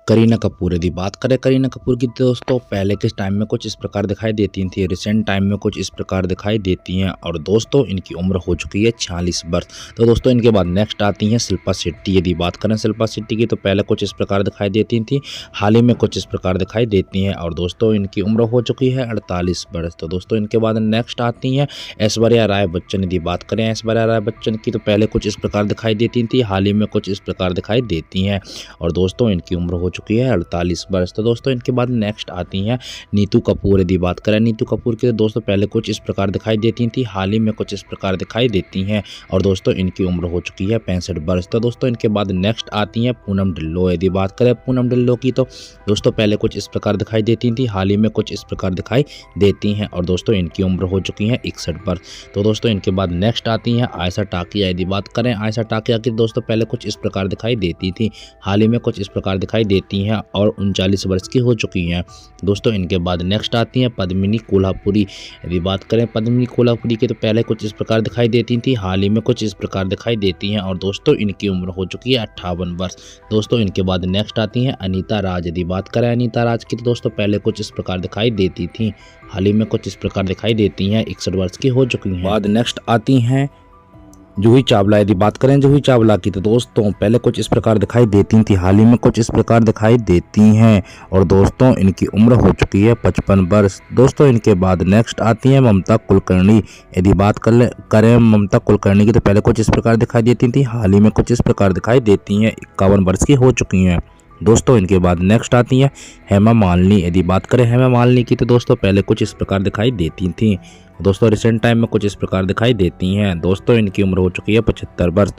करीना कपूर यदि बात करें करीना कपूर की तो दोस्तों पहले के टाइम में कुछ इस प्रकार दिखाई देती थी, रिसेंट टाइम में कुछ इस प्रकार दिखाई देती हैं और दोस्तों इनकी उम्र हो चुकी है 46 वर्ष। तो दोस्तों इनके बाद नेक्स्ट आती हैं शिल्पा शेट्टी। यदि बात करें शिल्पा शेट्टी की तो पहले कुछ इस प्रकार दिखाई देती थी, हाल ही में कुछ इस प्रकार दिखाई देती हैं और दोस्तों इनकी उम्र हो चुकी है 48 वर्ष। तो दोस्तों इनके बाद नेक्स्ट आती हैं ऐश्वर्या राय बच्चन। यदि बात करें ऐश्वर्या राय बच्चन की तो पहले कुछ इस प्रकार दिखाई देती थी, हाल ही में कुछ इस प्रकार दिखाई देती हैं और दोस्तों इनकी उम्र हो चुकी है 48 वर्ष। तो दोस्तों इनके बाद नेक्स्ट आती हैं नीतू कपूर। यदि बात करें नीतू कपूर की तो दोस्तों पहले कुछ इस प्रकार दिखाई देती थी, हाल ही में कुछ इस प्रकार दिखाई देती हैं और दोस्तों इनकी उम्र हो चुकी है 65 वर्ष। तो दोस्तों इनके बाद नेक्स्ट आती हैं पूनम ढिल्लों। यदि बात करें पूनम ढिल्लों की तो दोस्तों पहले कुछ इस प्रकार दिखाई देती थी, हाल ही में कुछ इस प्रकार दिखाई देती हैं और दोस्तों इनकी उम्र हो चुकी है 61 वर्ष। तो दोस्तों इनके बाद नेक्स्ट आती हैं आयशा टाकिया। यदि बात करें आयशा टाकिया की दोस्तों पहले कुछ इस प्रकार दिखाई देती थी, हाल ही में कुछ इस प्रकार दिखाई देती हैं और 39 वर्ष की हो चुकी हैं। दोस्तों इनके बाद नेक्स्ट आती हैं पद्मिनी कोल्हापुरी। यदि बात करें पद्मिनी कोल्हापुरी की तो पहले कुछ इस प्रकार दिखाई देती थी, हाल ही में कुछ इस प्रकार दिखाई देती हैं और दोस्तों इनकी उम्र हो चुकी है 58 वर्ष। दोस्तों इनके बाद नेक्स्ट आती हैं अनीता राज। यदि बात करें अनीता राज की तो दोस्तों पहले कुछ इस प्रकार दिखाई देती थी, हाल ही में कुछ इस प्रकार दिखाई देती हैं, 61 वर्ष की हो चुकी हैं। बाद नेक्स्ट आती हैं जूही चावला। यदि बात करें जूही चावला की तो दोस्तों पहले कुछ इस प्रकार दिखाई देती थी, हाल ही में कुछ इस प्रकार दिखाई देती हैं और दोस्तों इनकी उम्र हो चुकी है 55 वर्ष। दोस्तों इनके बाद नेक्स्ट आती हैं ममता कुलकर्णी। यदि बात करें ममता कुलकर्णी की तो पहले कुछ इस प्रकार दिखाई देती थी, हाल ही में कुछ इस प्रकार दिखाई देती हैं, 51 वर्ष की हो चुकी हैं। दोस्तों इनके बाद नेक्स्ट आती हैं हेमा मालिनी। यदि बात करें हेमा मालिनी की तो दोस्तों पहले कुछ इस प्रकार दिखाई देती थी, दोस्तों रिसेंट टाइम में कुछ इस प्रकार दिखाई देती हैं। दोस्तों इनकी उम्र हो चुकी है 75 वर्ष।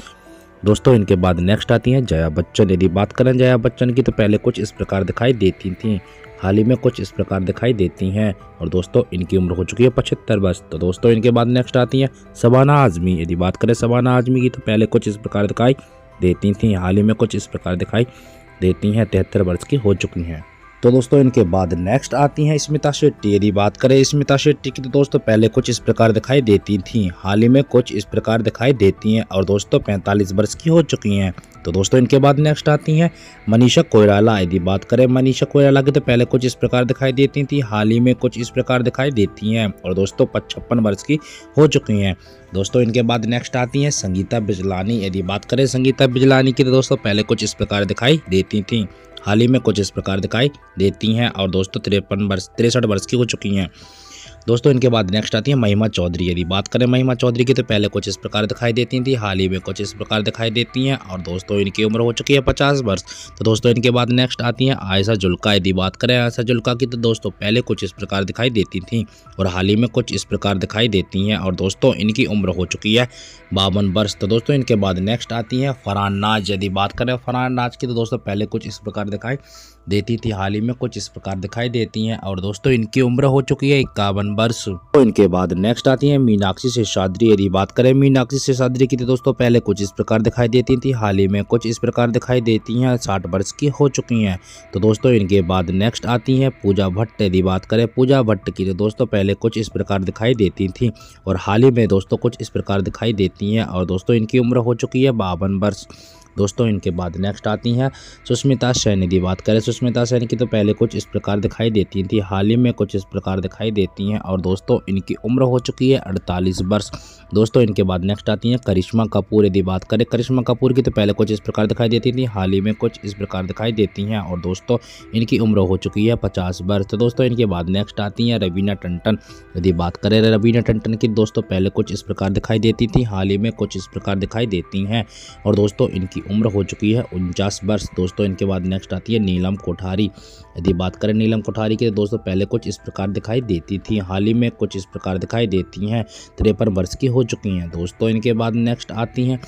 दोस्तों इनके बाद नेक्स्ट आती हैं जया बच्चन। यदि बात करें जया बच्चन की तो पहले कुछ इस प्रकार दिखाई देती थी, हाल ही में कुछ इस प्रकार दिखाई देती हैं और दोस्तों इनकी उम्र हो चुकी है 75 वर्ष। तो दोस्तों इनके बाद नेक्स्ट आती हैं शबाना आजमी। यदि बात करें शबाना आजमी की तो पहले कुछ इस प्रकार दिखाई देती थी, हाल ही में कुछ इस प्रकार दिखाई देती हैं, 73 वर्ष की हो चुकी हैं। तो दोस्तों इनके बाद नेक्स्ट आती हैं स्मिता शेट्टी। यदि बात करें स्मिता शेट्टी की तो दोस्तों पहले कुछ इस प्रकार दिखाई देती थी, हाल ही में कुछ इस प्रकार दिखाई देती हैं और दोस्तों 45 वर्ष की हो चुकी हैं। तो दोस्तों इनके बाद नेक्स्ट आती हैं मनीषा कोइराला। यदि बात करें मनीषा कोइराला की तो पहले कुछ इस प्रकार दिखाई देती थी, हाल ही में कुछ इस प्रकार दिखाई देती हैं और दोस्तों 56 वर्ष की हो चुकी हैं। दोस्तों इनके बाद नेक्स्ट आती हैं संगीता बिजलानी। यदि बात करें संगीता बिजलानी की तो दोस्तों पहले कुछ इस प्रकार दिखाई देती थी, हाल ही में कुछ इस प्रकार दिखाई देती हैं और दोस्तों 63 वर्ष की हो चुकी हैं। दोस्तों इनके बाद नेक्स्ट आती है महिमा चौधरी। यदि बात करें महिमा चौधरी की तो पहले कुछ इस प्रकार दिखाई देती थी, हाल ही में कुछ इस प्रकार दिखाई देती हैं और दोस्तों इनकी उम्र हो चुकी है 50 वर्ष। तो दोस्तों इनके बाद नेक्स्ट आती हैं आयशा जुल्का। यदि बात करें आयशा जुल्का की तो दोस्तों पहले कुछ इस प्रकार दिखाई देती थी और हाल ही में कुछ इस प्रकार दिखाई देती हैं और दोस्तों इनकी उम्र हो चुकी है 52 वर्ष। तो दोस्तों इनके बाद नेक्स्ट आती हैं फरहान नाज। यदि बात करें फरहान नाज की तो दोस्तों पहले कुछ इस प्रकार दिखाई देती थी, हाल ही में कुछ इस प्रकार दिखाई देती हैं और दोस्तों इनकी उम्र हो चुकी है 51 वर्ष। तो इनके बाद नेक्स्ट आती हैं मीनाक्षी शेषाद्री। यदि बात करें मीनाक्षी शेषाद्री की तो दोस्तों पहले कुछ इस प्रकार दिखाई देती थी, हाल ही में कुछ इस प्रकार दिखाई देती हैं, 60 वर्ष की हो चुकी हैं। तो दोस्तों इनके बाद नेक्स्ट आती हैं पूजा भट्ट। यदि बात करें पूजा भट्ट की तो दोस्तों पहले कुछ इस प्रकार दिखाई देती थी और हाल ही में दोस्तों कुछ इस प्रकार दिखाई देती हैं और दोस्तों इनकी उम्र हो चुकी है 52 वर्ष। दोस्तों इनके बाद नेक्स्ट आती हैं सुष्मिता सेन। यदि बात करें सुष्मिता सेन की तो पहले कुछ इस प्रकार दिखाई देती थी, हाल ही में कुछ इस प्रकार दिखाई देती हैं और दोस्तों इनकी उम्र हो चुकी है 48 वर्ष। दोस्तों इनके बाद नेक्स्ट आती हैं करिश्मा कपूर। यदि बात करें करिश्मा कपूर की तो पहले कुछ इस प्रकार दिखाई देती थी, हाल ही में कुछ इस प्रकार दिखाई देती हैं और दोस्तों इनकी उम्र हो चुकी है 50 वर्ष। तो दोस्तों इनके बाद नेक्स्ट आती हैं रवीना टंडन। यदि बात करें रवीना टंडन की दोस्तों पहले कुछ इस प्रकार दिखाई देती थी, हाल ही में कुछ इस प्रकार दिखाई देती हैं और दोस्तों इनकी उम्र हो चुकी है 49 वर्ष। दोस्तों इनके बाद नेक्स्ट आती है नीलम कोठारी। यदि बात करें नीलम कोठारी की तो दोस्तों पहले कुछ इस प्रकार दिखाई देती थी, हाल ही में कुछ इस प्रकार दिखाई देती हैं, 53 वर्ष की हो चुकी हैं। दोस्तों इनके बाद नेक्स्ट आती हैं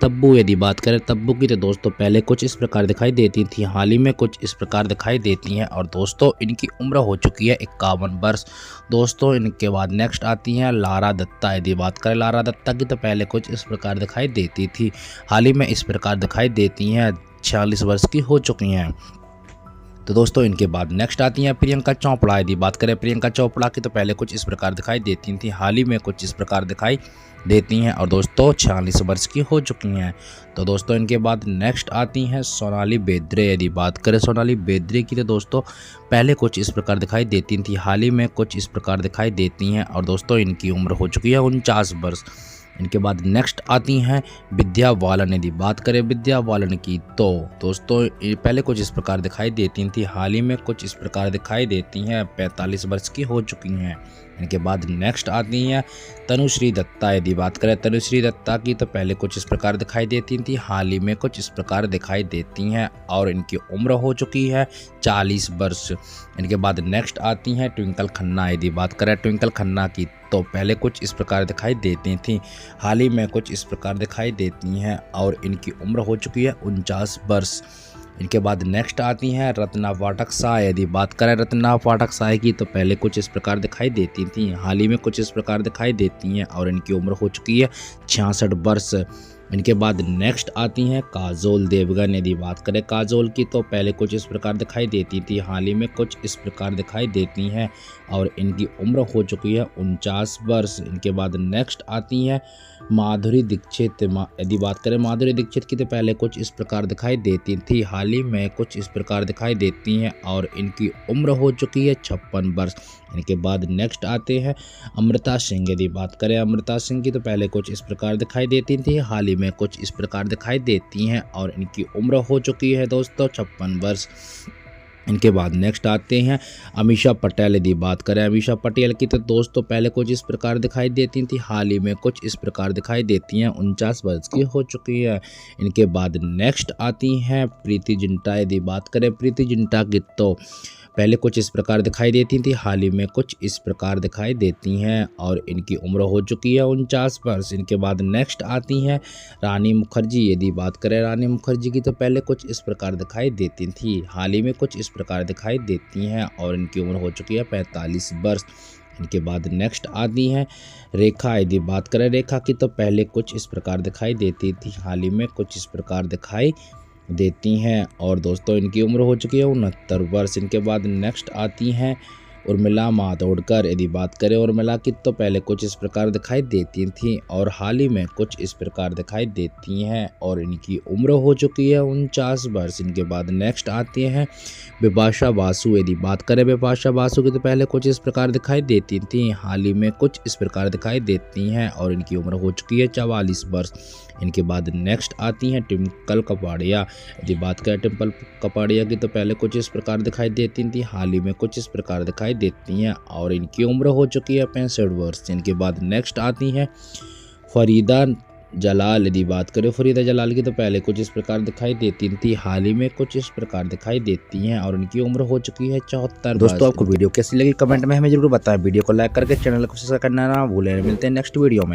तब्बू। यदि बात करें तब्बू की तो दोस्तों पहले कुछ इस प्रकार दिखाई देती थी, हाल ही में कुछ इस प्रकार दिखाई देती हैं और दोस्तों इनकी उम्र हो चुकी है 51 वर्ष। दोस्तों इनके बाद नेक्स्ट आती हैं लारा दत्ता। यदि बात करें लारा दत्ता की तो पहले कुछ इस प्रकार दिखाई देती थी, हाल ही में इस प्रकार दिखाई देती हैं, 46 वर्ष की हो चुकी हैं। तो दोस्तों इनके बाद नेक्स्ट आती हैं प्रियंका चोपड़ा। यदि बात करें प्रियंका चोपड़ा की तो पहले कुछ इस प्रकार दिखाई देती थी, हाल ही में कुछ इस प्रकार दिखाई देती हैं और दोस्तों 46 वर्ष की हो चुकी हैं। तो दोस्तों इनके बाद नेक्स्ट आती हैं सोनाली बेंद्रे। यदि बात करें सोनाली बेंद्रे की तो दोस्तों पहले कुछ इस प्रकार दिखाई देती थी, हाल ही में कुछ इस प्रकार दिखाई देती हैं और दोस्तों इनकी उम्र हो चुकी है 49 वर्ष। इनके बाद नेक्स्ट आती हैं विद्या बालन। यदि बात करें विद्या बालन की तो दोस्तों पहले कुछ इस प्रकार दिखाई देती थी, हाल ही में कुछ इस प्रकार दिखाई देती हैं, 45 वर्ष की हो चुकी हैं। इनके बाद नेक्स्ट आती हैं तनुश्री दत्ता। यदि बात करें तनुश्री दत्ता की तो पहले कुछ इस प्रकार दिखाई देती थी, हाल ही में कुछ इस प्रकार दिखाई देती हैं और इनकी उम्र हो चुकी है 40 वर्ष। इनके बाद नेक्स्ट आती हैं ट्विंकल खन्ना। यदि बात करें ट्विंकल खन्ना की तो पहले कुछ इस प्रकार दिखाई देती थी, हाल ही में कुछ इस प्रकार दिखाई देती हैं और इनकी उम्र हो चुकी है 49 वर्ष। इनके बाद नेक्स्ट आती हैं रत्ना पाठक शाह। यदि बात करें रत्ना पाठक शाह की तो पहले कुछ इस प्रकार दिखाई देती थी, हाल ही में कुछ इस प्रकार दिखाई देती हैं और इनकी उम्र हो चुकी है 66 वर्ष। इनके बाद नेक्स्ट आती हैं काजोल देवगन। यदि बात करें काजोल की तो पहले कुछ इस प्रकार दिखाई देती थी, हाल ही में कुछ इस प्रकार दिखाई देती हैं और इनकी उम्र हो चुकी है 49 वर्ष। इनके बाद नेक्स्ट आती हैं माधुरी दीक्षित। यदि बात करें माधुरी दीक्षित की तो पहले कुछ इस प्रकार दिखाई देती थी, हाल ही में कुछ इस प्रकार दिखाई देती हैं और इनकी उम्र हो चुकी है 56 वर्ष। इनके बाद नेक्स्ट आते हैं अमृता सिंह। यदि बात करें अमृता सिंह की तो पहले कुछ इस प्रकार दिखाई देती थी, हाल ही में कुछ इस प्रकार दिखाई देती हैं और इनकी उम्र हो चुकी है दोस्तों 56 वर्ष। इनके बाद नेक्स्ट आते हैं अमीषा पटेल। यदि बात करें अमीषा पटेल की तो दोस्तों पहले कुछ इस प्रकार दिखाई देती थी, हाल ही में कुछ इस प्रकार दिखाई देती हैं, 49 वर्ष की हो चुकी है। इनके बाद नेक्स्ट आती हैं प्रीति जिंटा। यदि बात करें प्रीति जिंटा की तो पहले कुछ इस प्रकार दिखाई देती थी, हाल ही में कुछ इस प्रकार दिखाई देती हैं और इनकी उम्र हो चुकी है 49 वर्ष। इनके बाद नेक्स्ट आती हैं रानी मुखर्जी। यदि बात करें रानी मुखर्जी की तो पहले कुछ इस प्रकार दिखाई देती थी, हाल ही में कुछ इस प्रकार दिखाई देती हैं और इनकी उम्र हो चुकी है 45 वर्ष। इनके बाद नेक्स्ट आती हैं रेखा। यदि बात करें रेखा की तो पहले कुछ इस प्रकार दिखाई देती थी, हाल ही में कुछ इस प्रकार दिखाई देती हैं और दोस्तों इनकी उम्र हो चुकी है 69 वर्ष। इनके बाद नेक्स्ट आती हैं उर्मिला मातोंडकर। यदि बात करें उर्मिला की तो पहले कुछ इस प्रकार दिखाई देती थी और हाल ही में कुछ इस प्रकार दिखाई देती हैं और इनकी उम्र हो चुकी है 49 वर्ष। इनके बाद नेक्स्ट आती हैं बिपाशा बासु। यदि बात करें बिपाशा बासु की तो पहले कुछ इस प्रकार दिखाई देती थी, हाल ही में कुछ इस प्रकार दिखाई देती हैं और इनकी उम्र हो चुकी है 44 वर्ष। इनके बाद नेक्स्ट आती हैं टिम्पल कपाड़िया। यदि बात करें टिम्पल कपाड़िया की तो पहले कुछ इस प्रकार दिखाई देती थी, हाल ही में कुछ इस प्रकार दिखाई देती हैं और इनकी उम्र हो चुकी है 65 वर्ष। इनके बाद नेक्स्ट आती हैं फरीदा जलाल। यदि बात करें फरीदा जलाल की तो पहले कुछ इस प्रकार दिखाई देती थी, हाल ही में कुछ इस प्रकार दिखाई देती हैं और इनकी उम्र हो चुकी है 74। दोस्तों आपको वीडियो कैसी लगी कमेंट में हमें जरूर बताएं, वीडियो को लाइक करके चैनल को सब्सक्राइब करना ना भूलें। मिलते हैं नेक्स्ट वीडियो में।